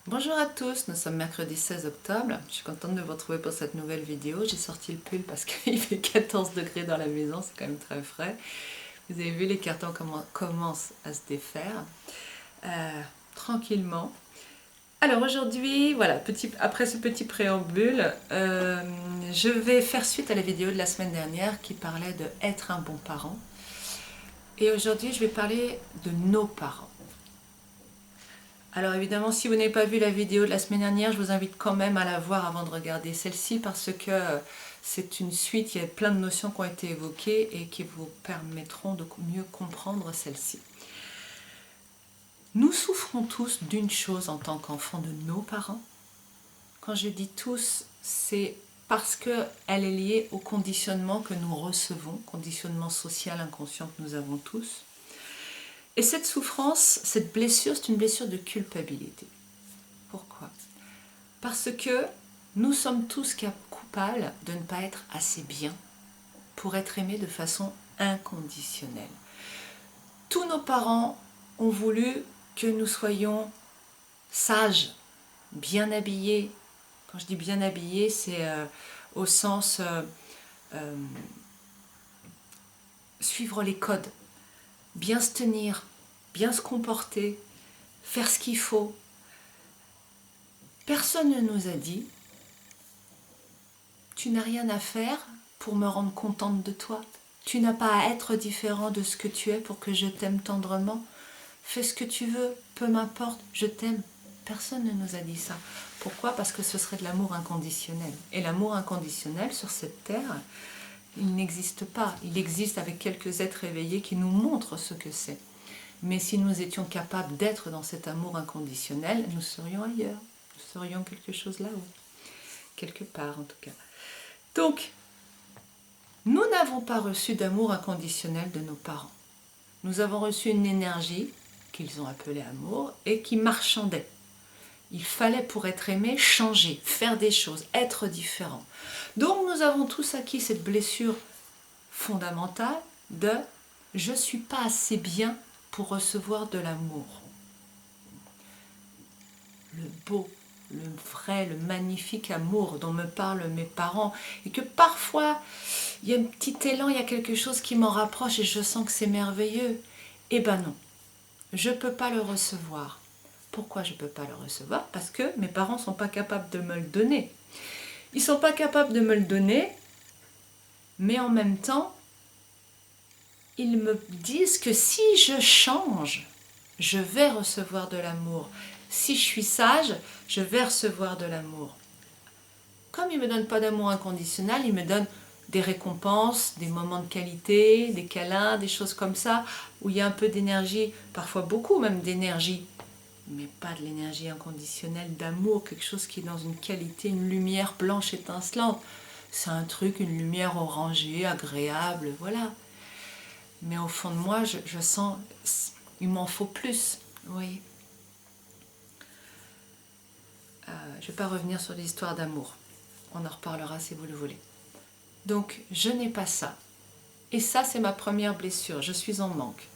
Bonjour à tous, nous sommes mercredi 16 octobre. Je suis contente de vous retrouver pour cette nouvelle vidéo. J'ai sorti le pull parce qu'il fait 14 degrés dans la maison, c'est quand même très frais. Vous avez vu, les cartons commencent à se défaire tranquillement. Alors aujourd'hui, voilà, après ce petit préambule, je vais faire suite à la vidéo de la semaine dernière qui parlait de être un bon parent. Et aujourd'hui, je vais parler de nos parents. Alors évidemment, si vous n'avez pas vu la vidéo de la semaine dernière, je vous invite quand même à la voir avant de regarder celle-ci parce que c'est une suite, il y a plein de notions qui ont été évoquées et qui vous permettront de mieux comprendre celle-ci. Nous souffrons tous d'une chose en tant qu'enfants de nos parents. Quand je dis tous, c'est parce qu'elle est liée au conditionnement que nous recevons, conditionnement social inconscient que nous avons tous. Et cette souffrance, cette blessure, c'est une blessure de culpabilité. Pourquoi ? Parce que nous sommes tous coupables de ne pas être assez bien pour être aimés de façon inconditionnelle. Tous nos parents ont voulu que nous soyons sages, bien habillés. Quand je dis bien habillés, c'est au sens suivre les codes, bien se tenir, bien se comporter, faire ce qu'il faut. Personne ne nous a dit « tu n'as rien à faire pour me rendre contente de toi. Tu n'as pas à être différent de ce que tu es pour que je t'aime tendrement. Fais ce que tu veux, peu m'importe, je t'aime. » Personne ne nous a dit ça. Pourquoi ? Parce que ce serait de l'amour inconditionnel. Et l'amour inconditionnel sur cette terre, il n'existe pas. Il existe avec quelques êtres éveillés qui nous montrent ce que c'est. Mais si nous étions capables d'être dans cet amour inconditionnel, nous serions ailleurs. Nous serions quelque chose là-haut. Quelque part en tout cas. Donc, nous n'avons pas reçu d'amour inconditionnel de nos parents. Nous avons reçu une énergie qu'ils ont appelée amour et qui marchandait. Il fallait pour être aimé changer, faire des choses, être différent. Donc nous avons tous acquis cette blessure fondamentale de « je ne suis pas assez bien pour recevoir de l'amour ». Le beau, le vrai, le magnifique amour dont me parlent mes parents et que parfois il y a un petit élan, il y a quelque chose qui m'en rapproche et je sens que c'est merveilleux. Eh ben non, je ne peux pas le recevoir. Pourquoi je ne peux pas le recevoir ? Parce que mes parents ne sont pas capables de me le donner. Ils ne sont pas capables de me le donner, mais en même temps, ils me disent que si je change, je vais recevoir de l'amour. Si je suis sage, je vais recevoir de l'amour. Comme ils ne me donnent pas d'amour inconditionnel, ils me donnent des récompenses, des moments de qualité, des câlins, des choses comme ça, où il y a un peu d'énergie, parfois beaucoup même d'énergie, mais pas de l'énergie inconditionnelle d'amour, quelque chose qui est dans une qualité, une lumière blanche étincelante. C'est un truc, une lumière orangée, agréable, voilà. Mais au fond de moi, je sens, il m'en faut plus, vous voyez. Je ne vais pas revenir sur l'histoire d'amour. On en reparlera si vous le voulez. Donc, je n'ai pas ça. Et ça, c'est ma première blessure. Je suis en manque.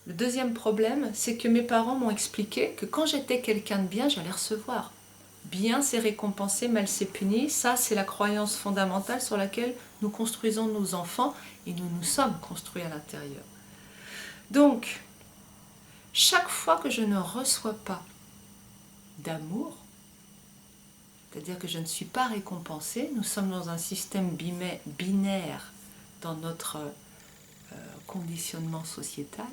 Le deuxième problème, c'est que mes parents m'ont expliqué que quand j'étais quelqu'un de bien, j'allais recevoir. Bien, c'est récompensé, mal, c'est puni. Ça, c'est la croyance fondamentale sur laquelle nous construisons nos enfants et nous nous sommes construits à l'intérieur. Donc, chaque fois que je ne reçois pas d'amour, c'est-à-dire que je ne suis pas récompensée, nous sommes dans un système binaire dans notre conditionnement sociétal.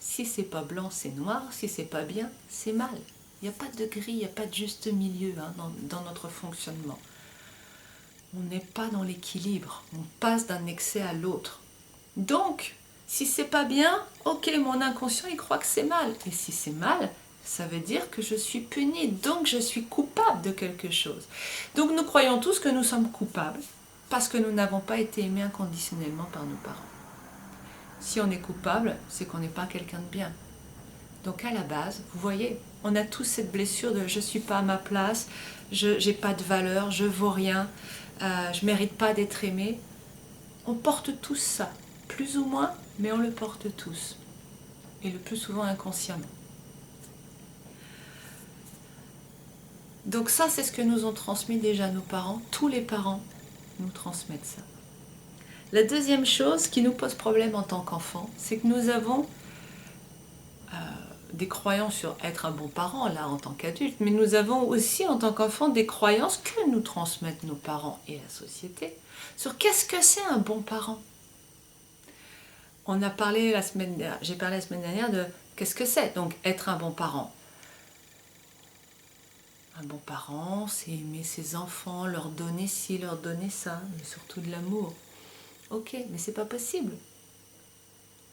Si c'est pas blanc, c'est noir. Si c'est pas bien, c'est mal. Il n'y a pas de gris, il n'y a pas de juste milieu dans notre fonctionnement. On n'est pas dans l'équilibre. On passe d'un excès à l'autre. Donc, si c'est pas bien, ok, mon inconscient, il croit que c'est mal. Et si c'est mal, ça veut dire que je suis punie. Donc, je suis coupable de quelque chose. Donc, nous croyons tous que nous sommes coupables parce que nous n'avons pas été aimés inconditionnellement par nos parents. Si on est coupable, c'est qu'on n'est pas quelqu'un de bien. Donc à la base, vous voyez, on a tous cette blessure de « je ne suis pas à ma place, je n'ai pas de valeur, je ne vaux rien, je ne mérite pas d'être aimé ». On porte tous ça, plus ou moins, mais on le porte tous. Et le plus souvent inconsciemment. Donc ça, c'est ce que nous ont transmis déjà nos parents. Tous les parents nous transmettent ça. La deuxième chose qui nous pose problème en tant qu'enfant, c'est que nous avons des croyances sur être un bon parent, là, en tant qu'adulte, mais nous avons aussi, en tant qu'enfant, des croyances que nous transmettent nos parents et la société sur qu'est-ce que c'est un bon parent. On a parlé j'ai parlé la semaine dernière de qu'est-ce que c'est, donc être un bon parent. Un bon parent, c'est aimer ses enfants, leur donner ci, leur donner ça, mais surtout de l'amour. Ok, mais c'est pas possible.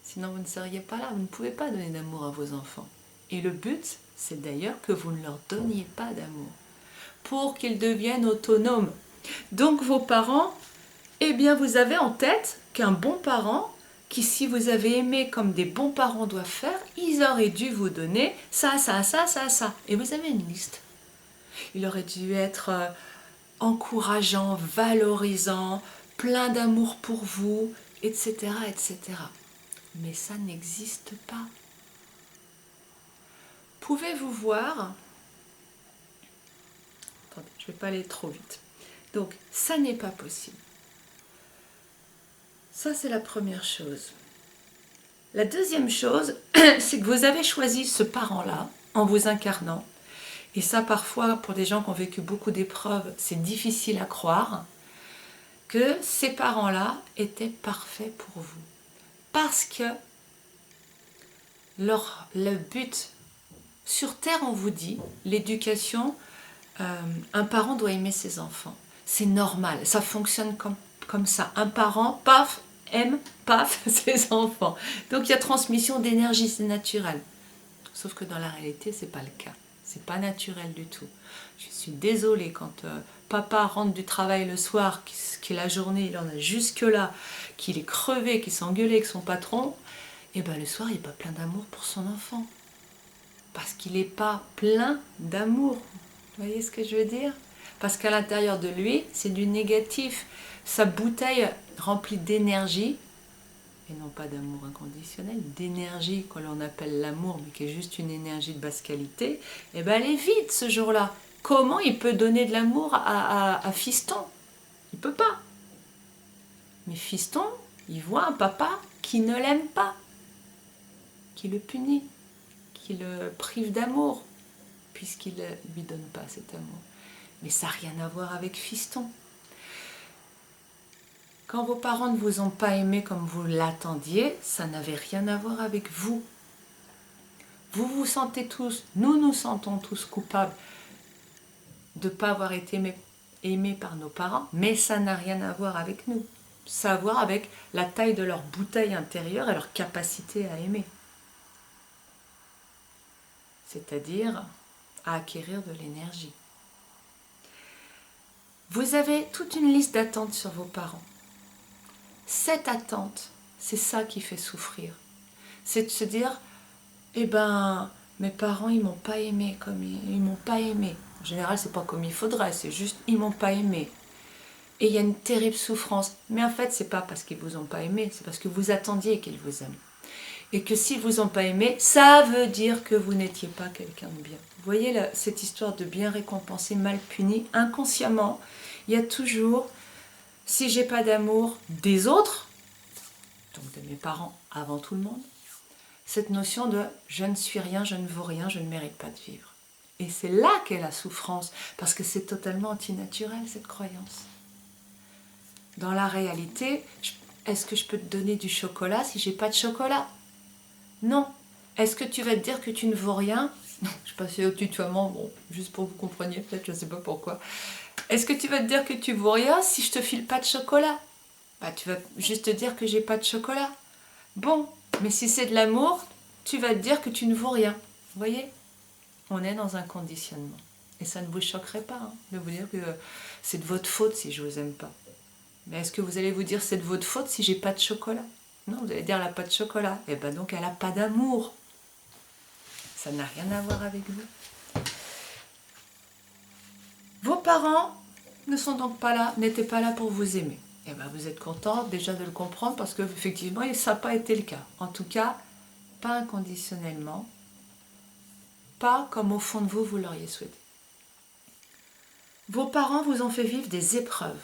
Sinon vous ne seriez pas là, vous ne pouvez pas donner d'amour à vos enfants. Et le but, c'est d'ailleurs que vous ne leur donniez pas d'amour, pour qu'ils deviennent autonomes. Donc vos parents, eh bien vous avez en tête qu'un bon parent, qui si vous avez aimé comme des bons parents doivent faire, ils auraient dû vous donner ça, ça, ça, ça, ça. Et vous avez une liste. Il aurait dû être encourageant, valorisant, plein d'amour pour vous, etc., etc. Mais ça n'existe pas. Pouvez-vous voir... Attendez, je ne vais pas aller trop vite. Donc, ça n'est pas possible. Ça, c'est la première chose. La deuxième chose, c'est que vous avez choisi ce parent-là en vous incarnant. Et ça, parfois, pour des gens qui ont vécu beaucoup d'épreuves, c'est difficile à croire que ces parents-là étaient parfaits pour vous. Parce que le but, sur Terre, on vous dit, l'éducation, un parent doit aimer ses enfants. C'est normal, ça fonctionne comme ça. Un parent, paf, aime, paf, ses enfants. Donc il y a transmission d'énergie, c'est naturel. Sauf que dans la réalité, ce n'est pas le cas. C'est pas naturel du tout. Je suis désolée quand papa rentre du travail le soir, qui est la journée, il en a jusque-là, qu'il est crevé, qu'il s'est engueulé avec son patron, et bien le soir, il n'est pas plein d'amour pour son enfant. Parce qu'il n'est pas plein d'amour. Vous voyez ce que je veux dire? Parce qu'à l'intérieur de lui, c'est du négatif. Sa bouteille remplie d'énergie, et non pas d'amour inconditionnel, d'énergie que l'on appelle l'amour, mais qui est juste une énergie de basse qualité, et ben elle est vide ce jour-là. Comment il peut donner de l'amour à Fiston? Il ne peut pas. Mais Fiston, il voit un papa qui ne l'aime pas, qui le punit, qui le prive d'amour, puisqu'il ne lui donne pas cet amour. Mais ça n'a rien à voir avec Fiston. Quand vos parents ne vous ont pas aimé comme vous l'attendiez, ça n'avait rien à voir avec vous. Vous vous sentez tous, nous nous sentons tous coupables de ne pas avoir été aimés par nos parents, mais ça n'a rien à voir avec nous. Ça a à voir avec la taille de leur bouteille intérieure et leur capacité à aimer. C'est-à-dire à acquérir de l'énergie. Vous avez toute une liste d'attentes sur vos parents. Cette attente, c'est ça qui fait souffrir. C'est de se dire, eh ben, mes parents, ils m'ont pas aimé comme ils m'ont pas aimé. En général, c'est pas comme il faudrait, c'est juste, ils m'ont pas aimé. Et il y a une terrible souffrance. Mais en fait, c'est pas parce qu'ils vous ont pas aimé, c'est parce que vous attendiez qu'ils vous aiment. Et que s'ils vous ont pas aimé, ça veut dire que vous n'étiez pas quelqu'un de bien. Vous voyez là, cette histoire de bien récompensé, mal puni, inconsciemment, il y a toujours... Si j'ai pas d'amour des autres, donc de mes parents avant tout le monde, cette notion de je ne suis rien, je ne vaux rien, je ne mérite pas de vivre. Et c'est là qu'est la souffrance, parce que c'est totalement antinaturel cette croyance. Dans la réalité, est-ce que je peux te donner du chocolat si j'ai pas de chocolat? Non. Est-ce que tu vas te dire que tu ne vaux rien? Non, je passais au tutoiement, bon, juste pour que vous compreniez, peut-être, je ne sais pas pourquoi. Est-ce que tu vas te dire que tu vaux rien si je te file pas de chocolat? Bah, tu vas juste te dire que j'ai pas de chocolat. Bon, mais si c'est de l'amour, tu vas te dire que tu ne vaux rien. Vous voyez? On est dans un conditionnement. Et ça ne vous choquerait pas de vous dire que c'est de votre faute si je vous aime pas. Mais est-ce que vous allez vous dire c'est de votre faute si j'ai pas de chocolat? Non, vous allez dire elle n'a pas de chocolat. Et ben donc elle n'a pas d'amour. Ça n'a rien à voir avec vous. Vos parents ne sont donc pas là, n'étaient pas là pour vous aimer. Et ben vous êtes content déjà de le comprendre parce que effectivement ça n'a pas été le cas. En tout cas, pas inconditionnellement, pas comme au fond de vous l'auriez souhaité. Vos parents vous ont fait vivre des épreuves.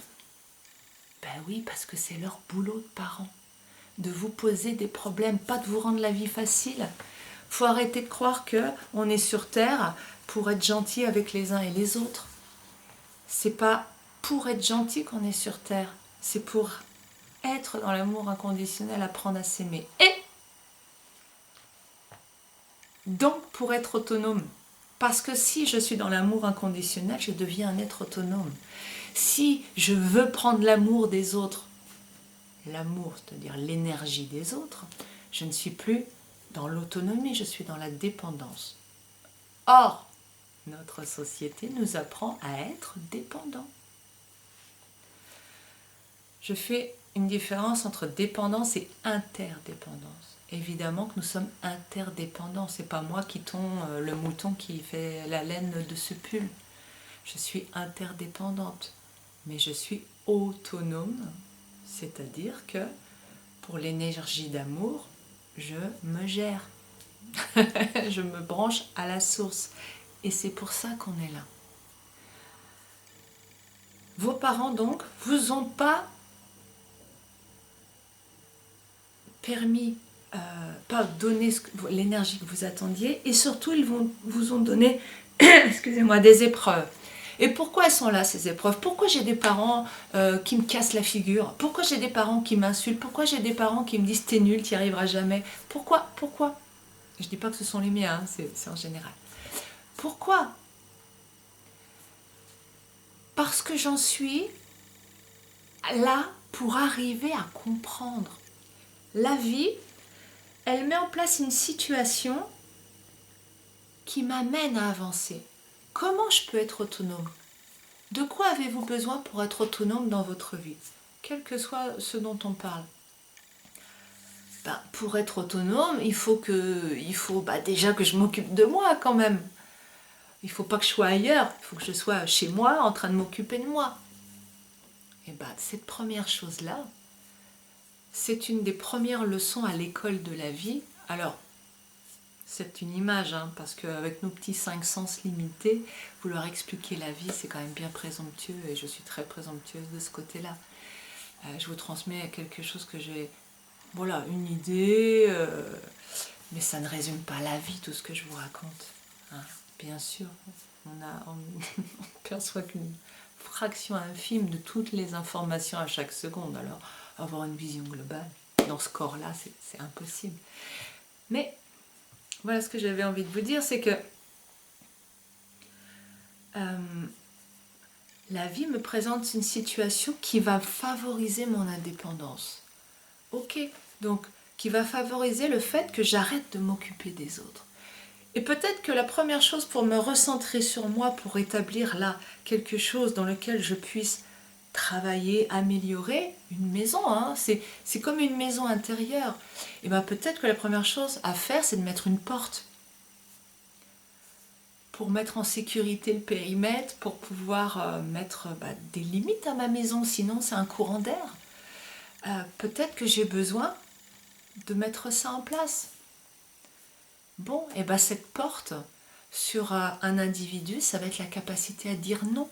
Ben oui, parce que c'est leur boulot de parents. De vous poser des problèmes, pas de vous rendre la vie facile. Faut arrêter de croire qu'on est sur Terre pour être gentil avec les uns et les autres. C'est pas pour être gentil qu'on est sur Terre. C'est pour être dans l'amour inconditionnel, apprendre à s'aimer. Et donc pour être autonome. Parce que si je suis dans l'amour inconditionnel, je deviens un être autonome. Si je veux prendre l'amour des autres, l'amour, c'est-à-dire l'énergie des autres, je ne suis plus dans l'autonomie, je suis dans la dépendance. Or, notre société nous apprend à être dépendants. Je fais une différence entre dépendance et interdépendance. Évidemment que nous sommes interdépendants. C'est pas moi qui tombe le mouton qui fait la laine de ce pull. Je suis interdépendante, mais je suis autonome. C'est-à-dire que pour l'énergie d'amour, je me gère. Je me branche à la source. Et c'est pour ça qu'on est là. Vos parents, donc, vous ont pas permis, pas donné l'énergie que vous attendiez, et surtout, ils vous ont donné, excusez-moi, des épreuves. Et pourquoi elles sont là, ces épreuves? Pourquoi j'ai des parents qui me cassent la figure? Pourquoi j'ai des parents qui m'insultent? Pourquoi j'ai des parents qui me disent t'es nul, t'y arriveras jamais? Pourquoi? Je ne dis pas que ce sont les miens, hein, c'est en général. Pourquoi? Parce que j'en suis là pour arriver à comprendre. La vie, elle met en place une situation qui m'amène à avancer. Comment je peux être autonome? De quoi avez-vous besoin pour être autonome dans votre vie? Quel que soit ce dont on parle. Pour être autonome, il faut déjà que je m'occupe de moi quand même. Il ne faut pas que je sois ailleurs, il faut que je sois chez moi en train de m'occuper de moi. Et cette première chose-là, c'est une des premières leçons à l'école de la vie. Alors, c'est une image, hein, parce qu'avec nos petits 5 sens limités, vouloir expliquer la vie, c'est quand même bien présomptueux, et je suis très présomptueuse de ce côté-là. Je vous transmets quelque chose que j'ai, voilà, une idée, mais ça ne résume pas la vie, tout ce que je vous raconte. Hein. Bien sûr, on perçoit qu'une fraction infime de toutes les informations à chaque seconde, alors avoir une vision globale, dans ce corps-là, c'est impossible. Mais voilà ce que j'avais envie de vous dire, c'est que la vie me présente une situation qui va favoriser mon indépendance. Ok, donc qui va favoriser le fait que j'arrête de m'occuper des autres. Et peut-être que la première chose pour me recentrer sur moi, pour établir là quelque chose dans lequel je puisse travailler, améliorer une maison, hein, c'est comme une maison intérieure. Et peut-être que la première chose à faire, c'est de mettre une porte pour mettre en sécurité le périmètre, pour pouvoir mettre des limites à ma maison, sinon c'est un courant d'air. Peut-être que j'ai besoin de mettre ça en place. Bon, et cette porte sur un individu, ça va être la capacité à dire non.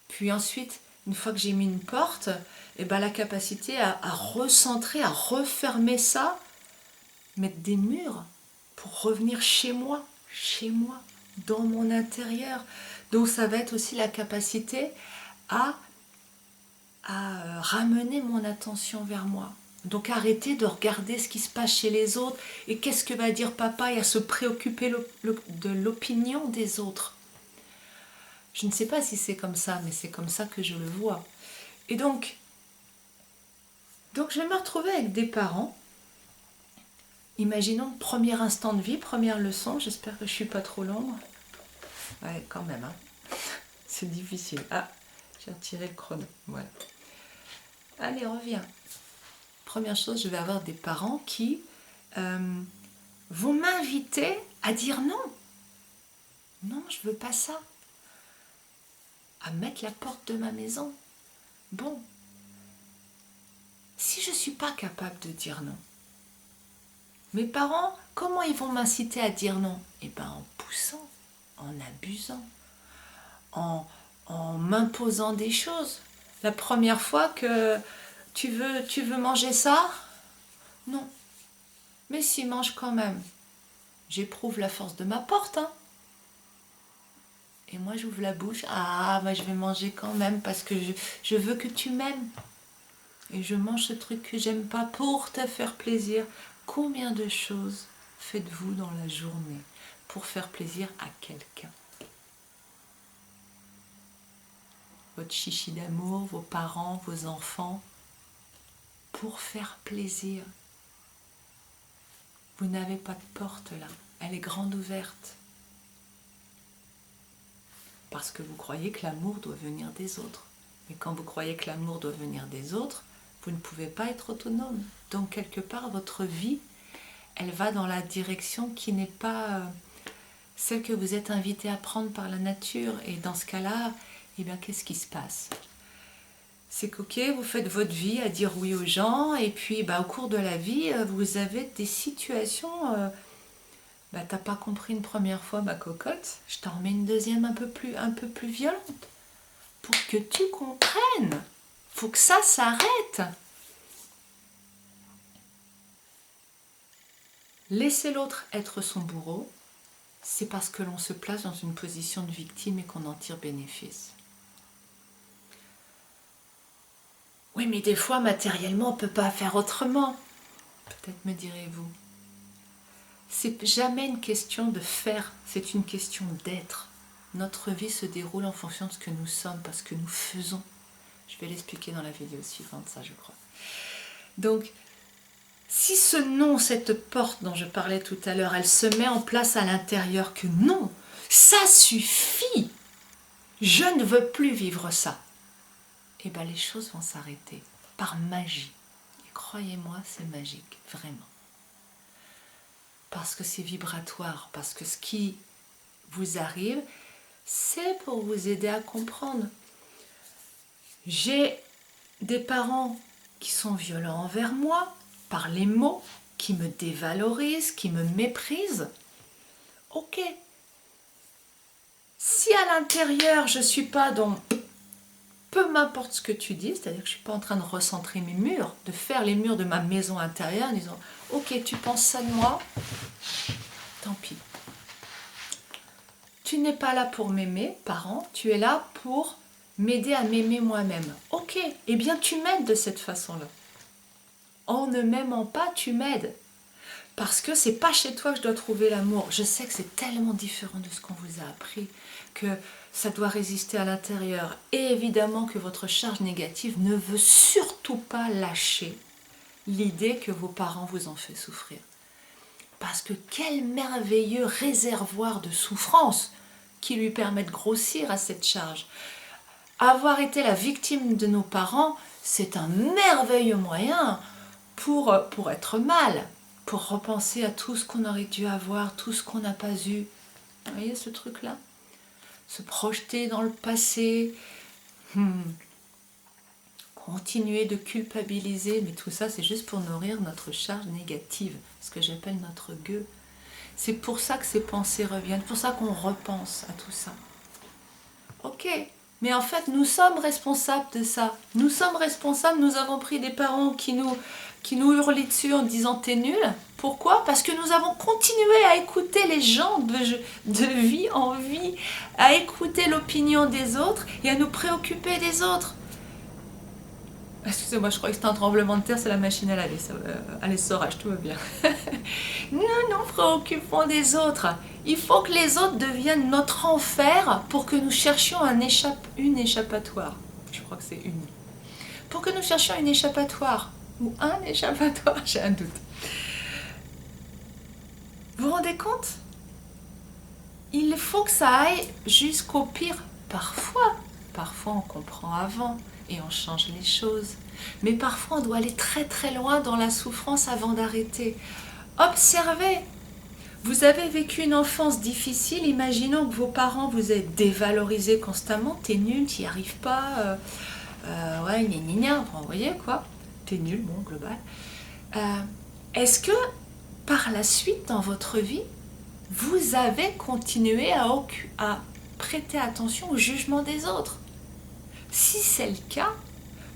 Puis ensuite, une fois que j'ai mis une porte, la capacité à recentrer, à refermer ça, mettre des murs pour revenir chez moi, dans mon intérieur. Donc ça va être aussi la capacité à ramener mon attention vers moi. Donc arrêter de regarder ce qui se passe chez les autres et qu'est-ce que va dire papa et à se préoccuper de l'opinion des autres. Je ne sais pas si c'est comme ça, mais c'est comme ça que je le vois. Et donc je vais me retrouver avec des parents. Imaginons premier instant de vie, première leçon. J'espère que je ne suis pas trop longue. Ouais, quand même. Hein. C'est difficile. Ah, j'ai retiré le chrono. Voilà. Allez, reviens. Première chose, je vais avoir des parents qui vont m'inviter à dire non. Non, je ne veux pas ça. À mettre la porte de ma maison. Bon. Si je ne suis pas capable de dire non, mes parents, comment ils vont m'inciter à dire non? En poussant, en abusant, en, en m'imposant des choses. La première fois que tu veux manger ça? Non. Mais si, mange quand même. J'éprouve la force de ma porte, hein. Et moi j'ouvre la bouche, ah bah je vais manger quand même parce que je veux que tu m'aimes. Et je mange ce truc que j'aime pas pour te faire plaisir. Combien de choses faites-vous dans la journée pour faire plaisir à quelqu'un? Votre chichi d'amour, vos parents, vos enfants, pour faire plaisir. Vous n'avez pas de porte là, elle est grande ouverte. Parce que vous croyez que l'amour doit venir des autres. Mais quand vous croyez que l'amour doit venir des autres, vous ne pouvez pas être autonome. Donc quelque part, votre vie, elle va dans la direction qui n'est pas celle que vous êtes invité à prendre par la nature. Et dans ce cas-là, eh bien, qu'est-ce qui se passe? C'est qu'ok, vous faites votre vie à dire oui aux gens, et puis au cours de la vie, vous avez des situations... t'as pas compris une première fois, ma cocotte, je t'en remets une deuxième un peu plus violente. Pour que tu comprennes. Faut que ça s'arrête. Laisser l'autre être son bourreau, c'est parce que l'on se place dans une position de victime et qu'on en tire bénéfice. Oui, mais des fois, matériellement, on ne peut pas faire autrement. Peut-être me direz-vous. C'est jamais une question de faire, c'est une question d'être. Notre vie se déroule en fonction de ce que nous sommes, parce que nous faisons. Je vais l'expliquer dans la vidéo suivante, ça je crois. Donc, si ce non, cette porte dont je parlais tout à l'heure, elle se met en place à l'intérieur, que non, ça suffit, je ne veux plus vivre ça, et bien les choses vont s'arrêter par magie. Et croyez-moi, c'est magique, vraiment. Parce que c'est vibratoire, parce que ce qui vous arrive, c'est pour vous aider à comprendre. J'ai des parents qui sont violents envers moi, par les mots, qui me dévalorisent, qui me méprisent. Ok. Si à l'intérieur, je ne suis pas dans peu m'importe ce que tu dis, c'est-à-dire que je ne suis pas en train de recentrer mes murs, de faire les murs de ma maison intérieure en disant « Ok, tu penses ça de moi, tant pis. Tu n'es pas là pour m'aimer, parent, tu es là pour m'aider à m'aimer moi-même. Ok, eh bien tu m'aides de cette façon-là. En ne m'aimant pas, tu m'aides. Parce que c'est pas chez toi que je dois trouver l'amour. Je sais que c'est tellement différent de ce qu'on vous a appris, que ça doit résister à l'intérieur. Et évidemment que votre charge négative ne veut surtout pas lâcher l'idée que vos parents vous ont fait souffrir. Parce que quel merveilleux réservoir de souffrance qui lui permet de grossir à cette charge. Avoir été la victime de nos parents, c'est un merveilleux moyen pour être mal, pour repenser à tout ce qu'on aurait dû avoir, tout ce qu'on n'a pas eu. Vous voyez ce truc-là? Se projeter dans le passé, continuer de culpabiliser, mais tout ça c'est juste pour nourrir notre charge négative, ce que j'appelle notre gueux. C'est pour ça que ces pensées reviennent, pour ça qu'on repense à tout ça. Ok, mais en fait nous sommes responsables de ça. Nous sommes responsables, nous avons pris des parents qui nous hurlaient dessus en disant t'es nul. Pourquoi? Parce que nous avons continué à écouter les gens de vie en vie, à écouter l'opinion des autres et à nous préoccuper des autres. Excusez-moi, je crois que c'était un tremblement de terre, c'est la machine à laver, à l'essorage, tout va bien. Nous nous préoccupons des autres. Il faut que les autres deviennent notre enfer pour que nous cherchions une échappatoire. Je crois que c'est une. Pour que nous cherchions une échappatoire. Ou un échappatoire, j'ai un doute. Vous vous rendez compte? Il faut que ça aille jusqu'au pire. Parfois on comprend avant et on change les choses. Mais parfois on doit aller très très loin dans la souffrance avant d'arrêter. Observez. Vous avez vécu une enfance difficile, imaginons que vos parents vous aient dévalorisé constamment, t'es nul, t'y arrives pas, ouais, gna gna gna, enfin, vous voyez quoi, t'es nul, bon, global. Est-ce que par la suite dans votre vie, vous avez continué à prêter attention au jugement des autres. Si c'est le cas,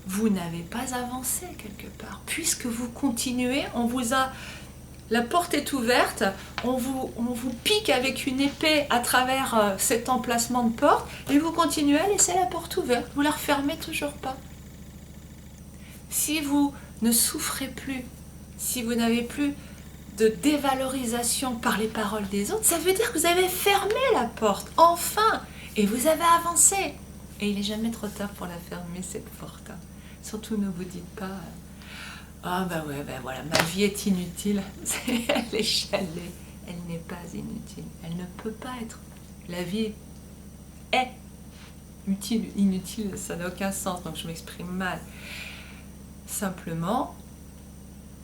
vous n'avez pas avancé quelque part, puisque vous continuez, la porte est ouverte, on vous pique avec une épée à travers cet emplacement de porte, et vous continuez à laisser la porte ouverte, vous la refermez toujours pas. Si vous ne souffrez plus, si vous n'avez plus de dévalorisation par les paroles des autres, ça veut dire que vous avez fermé la porte, enfin, et vous avez avancé. Et il n'est jamais trop tard pour la fermer, cette porte. Surtout ne vous dites pas ah ben ouais, ben voilà, ma vie est inutile. Elle est chalée, elle n'est pas inutile. Elle ne peut pas être. La vie est utile, inutile, ça n'a aucun sens, donc je m'exprime mal. Simplement,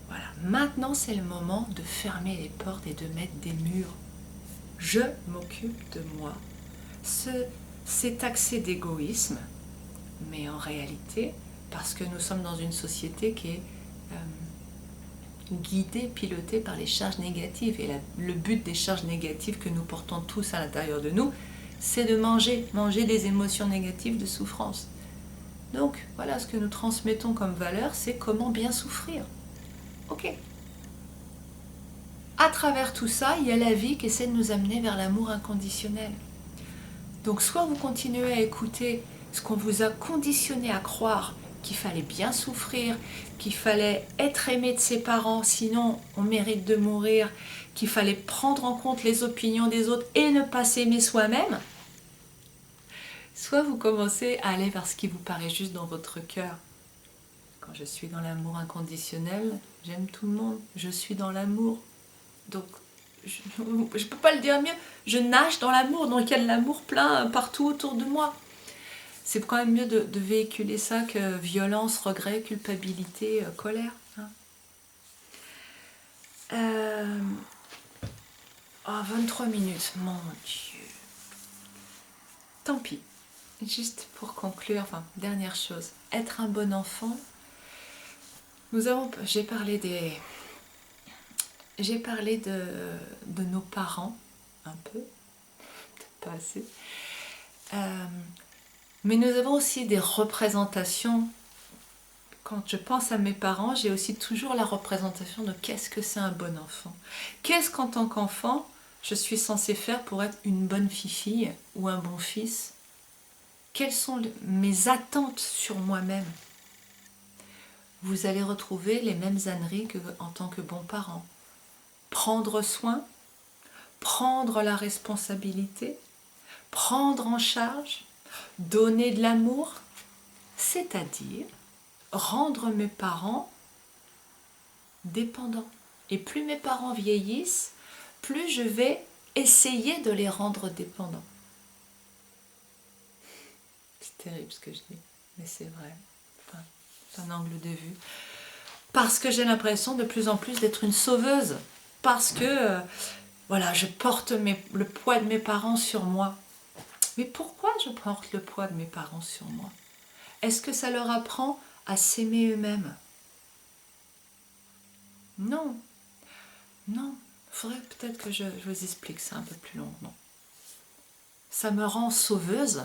voilà, maintenant c'est le moment de fermer les portes et de mettre des murs. Je m'occupe de moi. C'est taxé d'égoïsme, mais en réalité, parce que nous sommes dans une société qui est guidée, pilotée par les charges négatives. Et le but des charges négatives que nous portons tous à l'intérieur de nous, c'est de manger des émotions négatives de souffrance. Donc, voilà, ce que nous transmettons comme valeur, c'est comment bien souffrir. Ok. À travers tout ça, il y a la vie qui essaie de nous amener vers l'amour inconditionnel. Donc, soit vous continuez à écouter ce qu'on vous a conditionné à croire, qu'il fallait bien souffrir, qu'il fallait être aimé de ses parents, sinon on mérite de mourir, qu'il fallait prendre en compte les opinions des autres et ne pas s'aimer soi-même, soit vous commencez à aller vers ce qui vous paraît juste dans votre cœur. Quand je suis dans l'amour inconditionnel, j'aime tout le monde, je suis dans l'amour. Donc, je ne peux pas le dire mieux, je nage dans l'amour, donc il y a de l'amour plein partout autour de moi. C'est quand même mieux de véhiculer ça que violence, regret, culpabilité, colère. Hein. 23 minutes, mon Dieu. Tant pis. Juste pour conclure, dernière chose. Être un bon enfant. J'ai parlé de nos parents, un peu, peut-être pas assez. Mais nous avons aussi des représentations. Quand je pense à mes parents, j'ai aussi toujours la représentation de qu'est-ce que c'est un bon enfant. Qu'est-ce qu'en tant qu'enfant, je suis censée faire pour être une bonne fille ou un bon fils? Quelles sont mes attentes sur moi-même? Vous allez retrouver les mêmes âneries qu'en tant que bon parent. Prendre soin, prendre la responsabilité, prendre en charge, donner de l'amour, c'est-à-dire rendre mes parents dépendants. Et plus mes parents vieillissent, plus je vais essayer de les rendre dépendants. C'est terrible ce que je dis, mais c'est vrai. C'est un angle de vue. Parce que j'ai l'impression de plus en plus d'être une sauveuse. Parce que je porte le poids de mes parents sur moi. Mais pourquoi je porte le poids de mes parents sur moi? Est-ce que ça leur apprend à s'aimer eux-mêmes? Non. Non. Il faudrait peut-être que je vous explique ça un peu plus longuement. Ça me rend sauveuse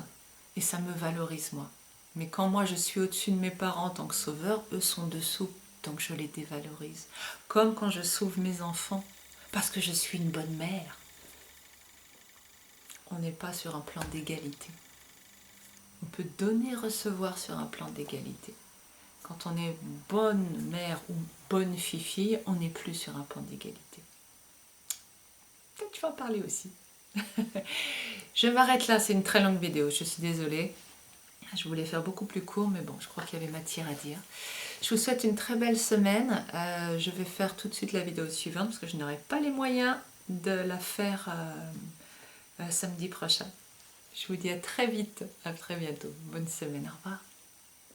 et ça me valorise moi. Mais quand moi je suis au-dessus de mes parents en tant que sauveur, eux sont dessous, donc je les dévalorise. Comme quand je sauve mes enfants, parce que je suis une bonne mère. On n'est pas sur un plan d'égalité. On peut donner, recevoir sur un plan d'égalité. Quand on est bonne mère ou bonne fille, on n'est plus sur un plan d'égalité. Peut-être que je vais en parler aussi. Je m'arrête là, c'est une très longue vidéo, je suis désolée. Je voulais faire beaucoup plus court, mais bon, je crois qu'il y avait matière à dire. Je vous souhaite une très belle semaine. Je vais faire tout de suite la vidéo suivante parce que je n'aurai pas les moyens de la faire samedi prochain. Je vous dis à très vite, à très bientôt. Bonne semaine, au revoir.